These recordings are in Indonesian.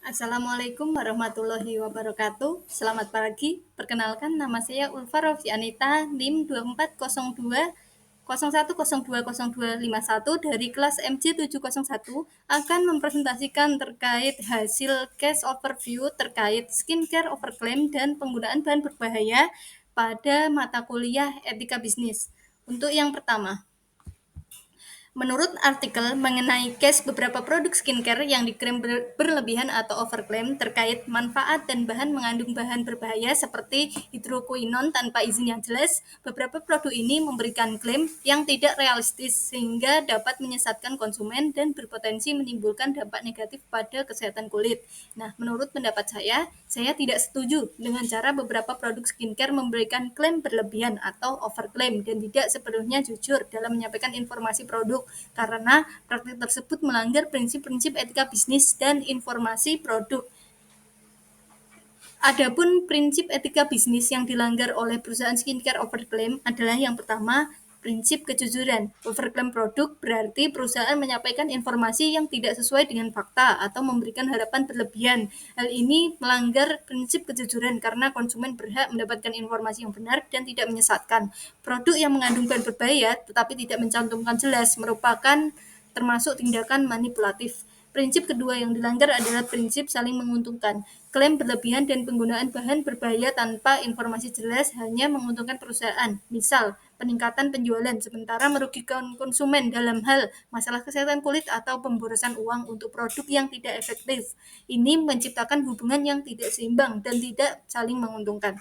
Assalamualaikum warahmatullahi wabarakatuh. Selamat pagi. Perkenalkan, nama saya Ulfa Rofianita, NIM 240201020251 dari kelas MJ701 akan mempresentasikan terkait hasil case overview terkait skincare overclaim dan penggunaan bahan berbahaya pada mata kuliah etika bisnis. Untuk yang pertama, menurut artikel mengenai case beberapa produk skincare yang diklaim berlebihan atau overclaim terkait manfaat dan bahan mengandung bahan berbahaya seperti hidroquinone tanpa izin yang jelas, beberapa produk ini memberikan klaim yang tidak realistis sehingga dapat menyesatkan konsumen dan berpotensi menimbulkan dampak negatif pada kesehatan kulit. Nah, menurut pendapat saya tidak setuju dengan cara beberapa produk skincare memberikan klaim berlebihan atau overclaim dan tidak sepenuhnya jujur dalam menyampaikan informasi produk karena praktik tersebut melanggar prinsip-prinsip etika bisnis dan informasi produk. Adapun prinsip etika bisnis yang dilanggar oleh perusahaan skincare overclaim adalah yang pertama, prinsip kejujuran. Overclaim produk berarti perusahaan menyampaikan informasi yang tidak sesuai dengan fakta atau memberikan harapan berlebihan. Hal ini melanggar prinsip kejujuran karena konsumen berhak mendapatkan informasi yang benar dan tidak menyesatkan. Produk yang mengandung bahan berbahaya tetapi tidak mencantumkan jelas merupakan termasuk tindakan manipulatif. Prinsip kedua yang dilanggar adalah prinsip saling menguntungkan. Klaim berlebihan dan penggunaan bahan berbahaya tanpa informasi jelas hanya menguntungkan perusahaan. Misal, peningkatan penjualan sementara merugikan konsumen dalam hal masalah kesehatan kulit atau pemborosan uang untuk produk yang tidak efektif. Ini menciptakan hubungan yang tidak seimbang dan tidak saling menguntungkan.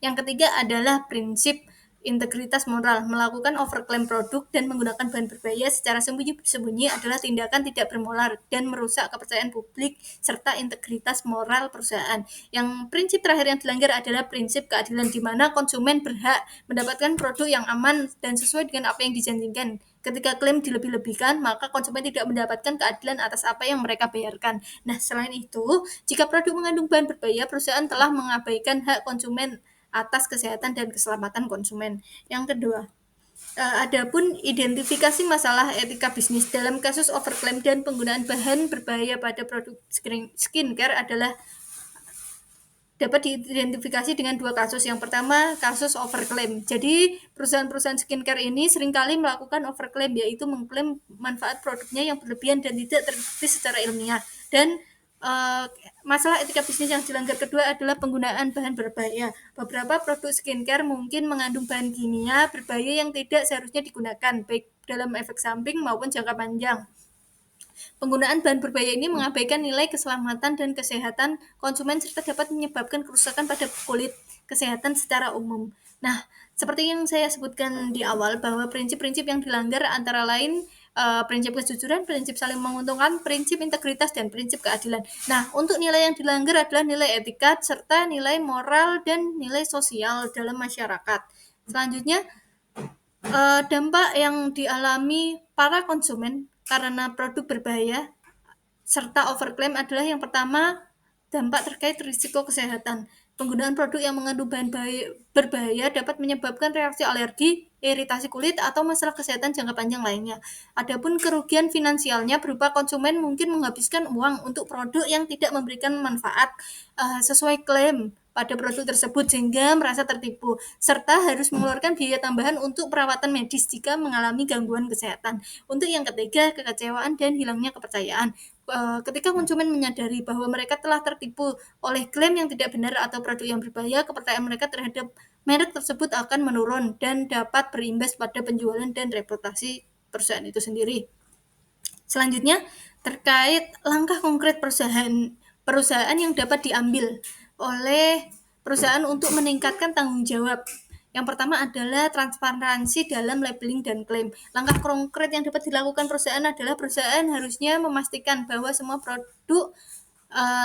Yang ketiga adalah prinsip integritas moral. Melakukan overclaim produk dan menggunakan bahan berbahaya secara sembunyi-sembunyi adalah tindakan tidak bermoral dan merusak kepercayaan publik serta integritas moral perusahaan. Yang prinsip terakhir yang dilanggar adalah prinsip keadilan di mana konsumen berhak mendapatkan produk yang aman dan sesuai dengan apa yang dijanjikan. Ketika klaim dilebih-lebihkan, maka konsumen tidak mendapatkan keadilan atas apa yang mereka bayarkan. Nah, selain itu, jika produk mengandung bahan berbahaya, perusahaan telah mengabaikan hak konsumen atas kesehatan dan keselamatan konsumen. Yang kedua, adapun identifikasi masalah etika bisnis dalam kasus overclaim dan penggunaan bahan berbahaya pada produk skincare adalah dapat diidentifikasi dengan dua kasus. Yang pertama, kasus overclaim. Jadi, perusahaan-perusahaan skincare ini seringkali melakukan overclaim, yaitu mengklaim manfaat produknya yang berlebihan dan tidak terbukti secara ilmiah. Dan masalah etika bisnis yang dilanggar kedua adalah penggunaan bahan berbahaya. Beberapa produk skincare mungkin mengandung bahan kimia berbahaya yang tidak seharusnya digunakan, baik dalam efek samping maupun jangka panjang. Penggunaan bahan berbahaya ini mengabaikan nilai keselamatan dan kesehatan konsumen serta dapat menyebabkan kerusakan pada kulit kesehatan secara umum. Nah, seperti yang saya sebutkan di awal bahwa prinsip-prinsip yang dilanggar antara lain prinsip kejujuran, prinsip saling menguntungkan, prinsip integritas, dan prinsip keadilan. Nah, untuk nilai yang dilanggar adalah nilai etika serta nilai moral dan nilai sosial dalam masyarakat. Selanjutnya, dampak yang dialami para konsumen karena produk berbahaya serta overclaim adalah yang pertama, dampak terkait risiko kesehatan. Penggunaan produk yang mengandung bahan berbahaya dapat menyebabkan reaksi alergi, iritasi kulit, atau masalah kesehatan jangka panjang lainnya. Adapun kerugian finansialnya berupa konsumen mungkin menghabiskan uang untuk produk yang tidak memberikan manfaat sesuai klaim pada produk tersebut sehingga merasa tertipu, serta harus mengeluarkan biaya tambahan untuk perawatan medis jika mengalami gangguan kesehatan. Untuk yang ketiga, kekecewaan dan hilangnya kepercayaan. Ketika konsumen menyadari bahwa mereka telah tertipu oleh klaim yang tidak benar atau produk yang berbahaya, kepercayaan mereka terhadap merek tersebut akan menurun dan dapat berimbas pada penjualan dan reputasi perusahaan itu sendiri. Selanjutnya, terkait langkah konkret perusahaan yang dapat diambil oleh perusahaan untuk meningkatkan tanggung jawab. Yang pertama adalah transparansi dalam labeling dan klaim. Langkah konkret yang dapat dilakukan perusahaan adalah perusahaan harusnya memastikan bahwa semua produk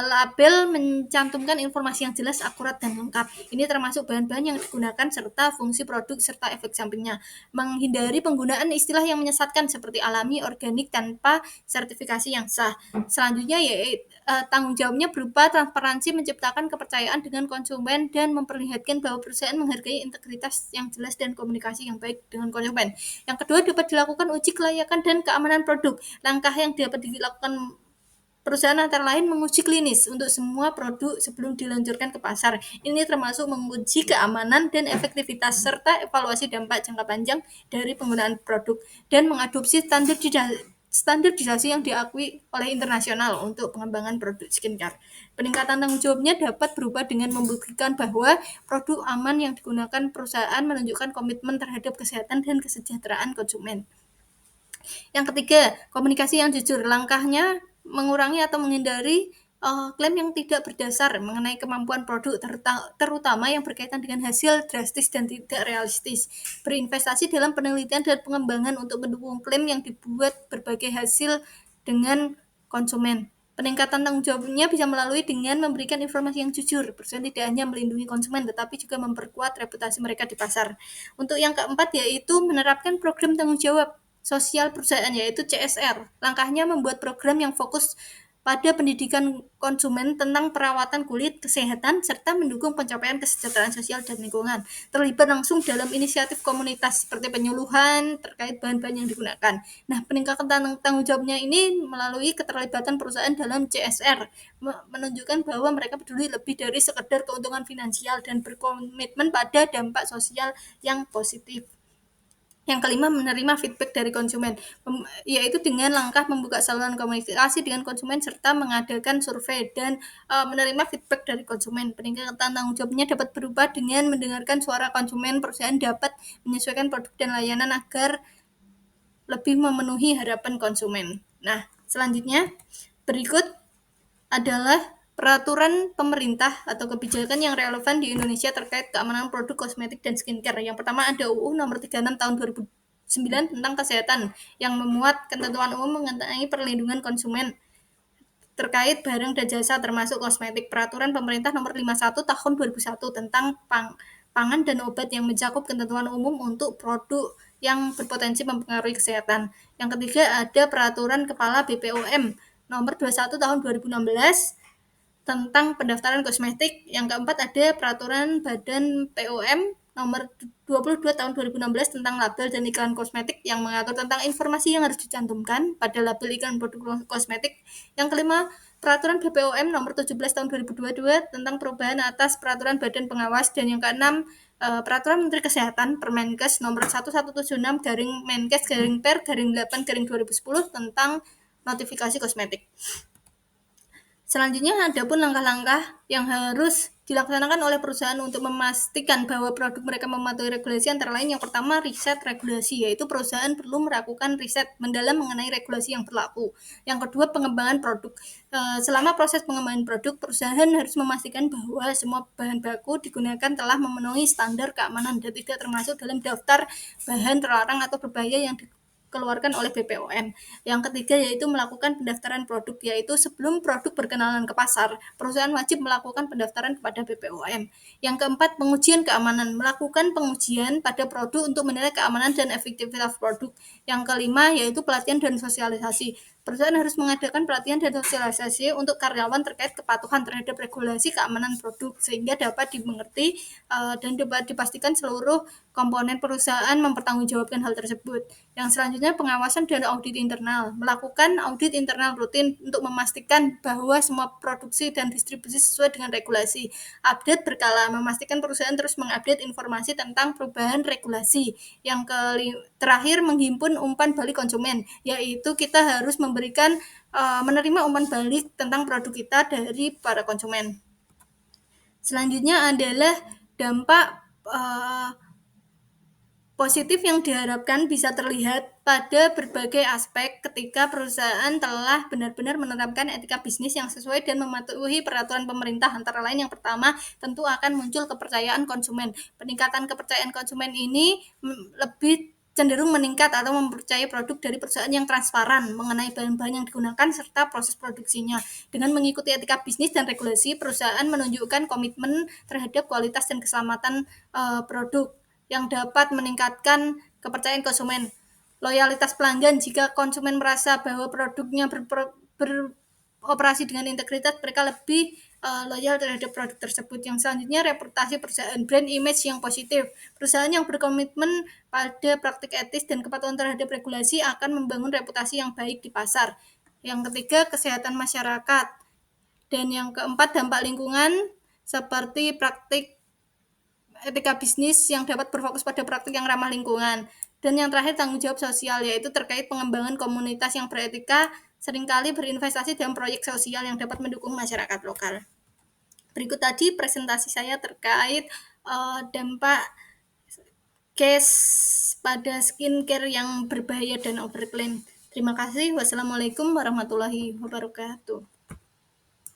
label mencantumkan informasi yang jelas, akurat, dan lengkap. Ini termasuk bahan-bahan yang digunakan serta fungsi produk serta efek sampingnya. Menghindari penggunaan istilah yang menyesatkan seperti alami, organik tanpa sertifikasi yang sah. Selanjutnya yaitu tanggung jawabnya berupa transparansi, menciptakan kepercayaan dengan konsumen dan memperlihatkan bahwa perusahaan menghargai integritas yang jelas dan komunikasi yang baik dengan konsumen. Yang kedua dapat dilakukan uji kelayakan dan keamanan produk. Langkah yang dapat dilakukan Perusahaan antara lain menguji klinis untuk semua produk sebelum diluncurkan ke pasar. Ini termasuk menguji keamanan dan efektivitas serta evaluasi dampak jangka panjang dari penggunaan produk dan mengadopsi standarisasi yang diakui oleh internasional untuk pengembangan produk skincare. Peningkatan tanggung jawabnya dapat berubah dengan membuktikan bahwa produk aman yang digunakan perusahaan menunjukkan komitmen terhadap kesehatan dan kesejahteraan konsumen. Yang ketiga, komunikasi yang jujur. Langkahnya mengurangi atau menghindari klaim yang tidak berdasar mengenai kemampuan produk, terutama yang berkaitan dengan hasil drastis dan tidak realistis. Berinvestasi dalam penelitian dan pengembangan untuk mendukung klaim yang dibuat berbagai hasil dengan konsumen. Peningkatan tanggung jawabnya bisa melalui dengan memberikan informasi yang jujur. Perusahaan tidak hanya melindungi konsumen, tetapi juga memperkuat reputasi mereka di pasar. Untuk yang keempat, yaitu menerapkan program tanggung jawab sosial perusahaan, yaitu CSR. Langkahnya membuat program yang fokus pada pendidikan konsumen tentang perawatan kulit, kesehatan, serta mendukung pencapaian kesejahteraan sosial dan lingkungan. Terlibat langsung dalam inisiatif komunitas seperti penyuluhan terkait bahan-bahan yang digunakan. Nah, peningkatan tanggung jawabnya ini melalui keterlibatan perusahaan dalam CSR, menunjukkan bahwa mereka peduli lebih dari sekedar keuntungan finansial dan berkomitmen pada dampak sosial yang positif. Yang kelima, menerima feedback dari konsumen, yaitu dengan langkah membuka saluran komunikasi dengan konsumen serta mengadakan survei dan menerima feedback dari konsumen. Peningkatan tanggung jawabnya dapat berubah dengan mendengarkan suara konsumen. Perusahaan dapat menyesuaikan produk dan layanan agar lebih memenuhi harapan konsumen. Nah, selanjutnya berikut adalah peraturan pemerintah atau kebijakan yang relevan di Indonesia terkait keamanan produk kosmetik dan skincare. Yang pertama ada UU nomor 36 tahun 2009 tentang kesehatan yang memuat ketentuan umum mengenai perlindungan konsumen terkait barang dan jasa termasuk kosmetik. Peraturan pemerintah nomor 51 tahun 2001 tentang pangan dan obat yang mencakup ketentuan umum untuk produk yang berpotensi mempengaruhi kesehatan. Yang ketiga ada peraturan kepala BPOM nomor 21 tahun 2016 tentang pendaftaran kosmetik. Yang keempat ada peraturan Badan POM nomor 22 tahun 2016 tentang label dan iklan kosmetik yang mengatur tentang informasi yang harus dicantumkan pada label iklan produk kosmetik. Yang kelima, peraturan BPOM nomor 17 tahun 2022 tentang perubahan atas peraturan Badan Pengawas. Dan yang keenam, peraturan Menteri Kesehatan Permenkes nomor 1176 garing Menkes garing Per garing 8 garing 2010 tentang notifikasi kosmetik. Selanjutnya ada pun langkah-langkah yang harus dilaksanakan oleh perusahaan untuk memastikan bahwa produk mereka mematuhi regulasi, antara lain yang pertama riset regulasi, yaitu perusahaan perlu melakukan riset mendalam mengenai regulasi yang berlaku. Yang kedua, pengembangan produk. Selama proses pengembangan produk, perusahaan harus memastikan bahwa semua bahan baku digunakan telah memenuhi standar keamanan dan tidak termasuk dalam daftar bahan terlarang atau berbahaya yang dikeluarkan oleh BPOM. Yang ketiga yaitu melakukan pendaftaran produk, yaitu sebelum produk berkenalan ke pasar, perusahaan wajib melakukan pendaftaran kepada BPOM. Yang keempat, pengujian keamanan, melakukan pengujian pada produk untuk menilai keamanan dan efektivitas produk. Yang kelima yaitu pelatihan dan sosialisasi. Perusahaan harus mengadakan pelatihan dan sosialisasi untuk karyawan terkait kepatuhan terhadap regulasi keamanan produk sehingga dapat dimengerti dan dapat dipastikan seluruh komponen perusahaan mempertanggungjawabkan hal tersebut. Yang selanjutnya pengawasan dan audit internal. Melakukan audit internal rutin untuk memastikan bahwa semua produksi dan distribusi sesuai dengan regulasi. Update berkala, memastikan perusahaan terus mengupdate informasi tentang perubahan regulasi. Yang terakhir, menghimpun umpan balik konsumen, yaitu kita harus menerima umpan balik tentang produk kita dari para konsumen. Selanjutnya adalah dampak positif yang diharapkan bisa terlihat pada berbagai aspek ketika perusahaan telah benar-benar menerapkan etika bisnis yang sesuai dan mematuhi peraturan pemerintah. Antara lain yang pertama, tentu akan muncul kepercayaan konsumen. Peningkatan kepercayaan konsumen ini lebih cenderung meningkat atau mempercayai produk dari perusahaan yang transparan mengenai bahan-bahan yang digunakan serta proses produksinya. Dengan mengikuti etika bisnis dan regulasi, perusahaan menunjukkan komitmen terhadap kualitas dan keselamatan produk yang dapat meningkatkan kepercayaan konsumen. Loyalitas pelanggan, jika konsumen merasa bahwa produknya beroperasi dengan integritas, mereka lebih loyal terhadap produk tersebut. Yang selanjutnya, reputasi perusahaan, brand image yang positif. Perusahaan yang berkomitmen pada praktik etis dan kepatuhan terhadap regulasi akan membangun reputasi yang baik di pasar. Yang ketiga, kesehatan masyarakat. Dan yang keempat, dampak lingkungan seperti praktik etika bisnis yang dapat berfokus pada praktik yang ramah lingkungan. Dan yang terakhir, tanggung jawab sosial, yaitu terkait pengembangan komunitas yang beretika, seringkali berinvestasi dalam proyek sosial yang dapat mendukung masyarakat lokal. Berikut tadi presentasi saya terkait dampak case pada skincare yang berbahaya dan overclaim. Terima kasih. Wassalamualaikum warahmatullahi wabarakatuh.